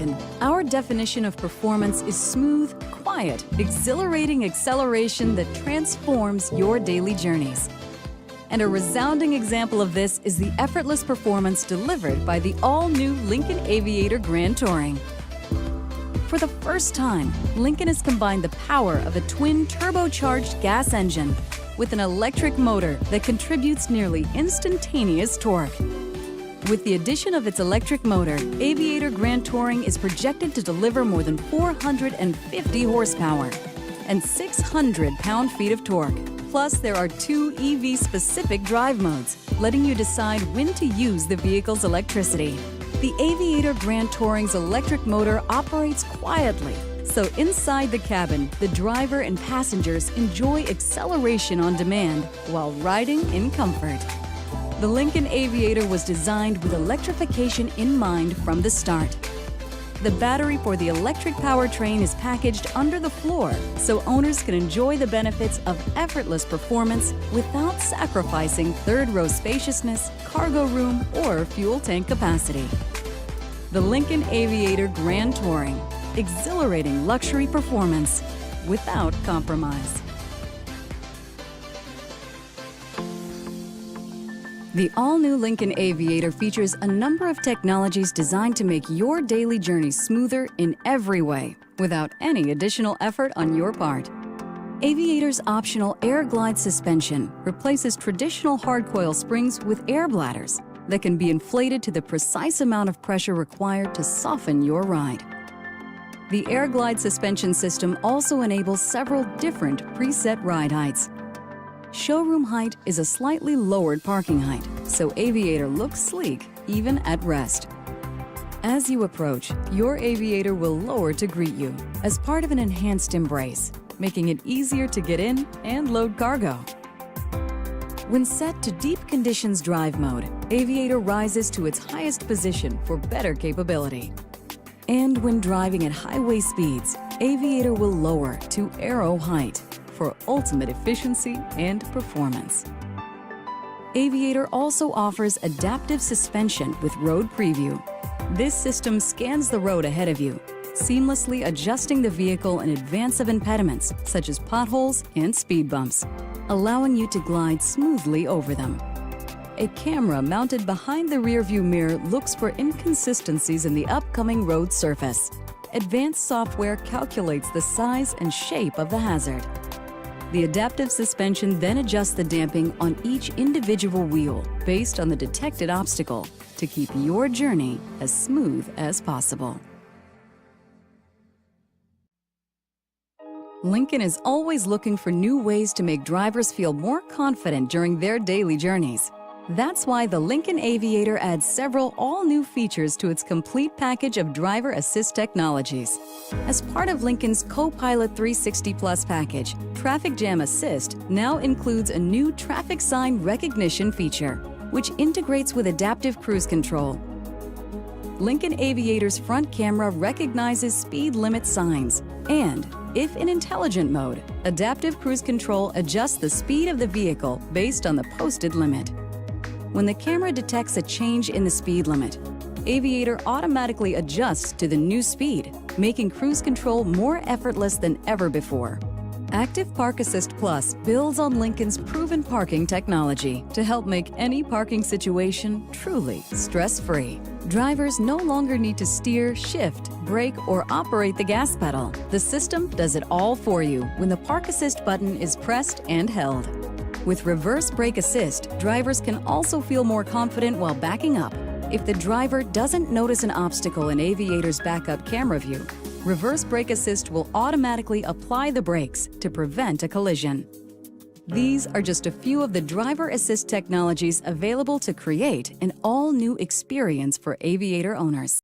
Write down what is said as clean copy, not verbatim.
Lincoln, our definition of performance is smooth, quiet, exhilarating acceleration that transforms your daily journeys. And a resounding example of this is the effortless performance delivered by the all-new Lincoln Aviator Grand Touring. For the first time, Lincoln has combined the power of a twin-turbocharged gas engine with an electric motor that contributes nearly instantaneous torque. With the addition of its electric motor, Aviator Grand Touring is projected to deliver more than 450 horsepower and 600 pound-feet of torque. Plus, there are 2 EV-specific drive modes, letting you decide when to use the vehicle's electricity. The Aviator Grand Touring's electric motor operates quietly, so inside the cabin, the driver and passengers enjoy acceleration on demand while riding in comfort. The Lincoln Aviator was designed with electrification in mind from the start. The battery for the electric powertrain is packaged under the floor, so owners can enjoy the benefits of effortless performance without sacrificing third-row spaciousness, cargo room, or fuel tank capacity. The Lincoln Aviator Grand Touring, exhilarating luxury performance without compromise. The all-new Lincoln Aviator features a number of technologies designed to make your daily journey smoother in every way, without any additional effort on your part. Aviator's optional air glide suspension replaces traditional hard coil springs with air bladders that can be inflated to the precise amount of pressure required to soften your ride. The air glide suspension system also enables several different preset ride heights. Showroom height is a slightly lowered parking height, so Aviator looks sleek even at rest. As you approach, your Aviator will lower to greet you as part of an enhanced embrace, making it easier to get in and load cargo. When set to deep conditions drive mode, Aviator rises to its highest position for better capability. And when driving at highway speeds, Aviator will lower to aero height for ultimate efficiency and performance. Aviator also offers adaptive suspension with road preview. This system scans the road ahead of you, seamlessly adjusting the vehicle in advance of impediments such as potholes and speed bumps, allowing you to glide smoothly over them. A camera mounted behind the rearview mirror looks for inconsistencies in the upcoming road surface. Advanced software calculates the size and shape of the hazard. The adaptive suspension then adjusts the damping on each individual wheel based on the detected obstacle to keep your journey as smooth as possible. Lincoln is always looking for new ways to make drivers feel more confident during their daily journeys. That's why the Lincoln Aviator adds several all-new features to its complete package of driver assist technologies. As part of Lincoln's Co-Pilot 360 Plus package, Traffic Jam Assist now includes a new traffic sign recognition feature, which integrates with adaptive cruise control. Lincoln Aviator's front camera recognizes speed limit signs, and if in intelligent mode, adaptive cruise control adjusts the speed of the vehicle based on the posted limit. When the camera detects a change in the speed limit, Aviator automatically adjusts to the new speed, making cruise control more effortless than ever before. Active Park Assist Plus builds on Lincoln's proven parking technology to help make any parking situation truly stress-free. Drivers no longer need to steer, shift, brake, or operate the gas pedal. The system does it all for you when the Park Assist button is pressed and held. With Reverse Brake Assist, drivers can also feel more confident while backing up. If the driver doesn't notice an obstacle in Aviator's backup camera view, Reverse Brake Assist will automatically apply the brakes to prevent a collision. These are just a few of the driver assist technologies available to create an all-new experience for Aviator owners.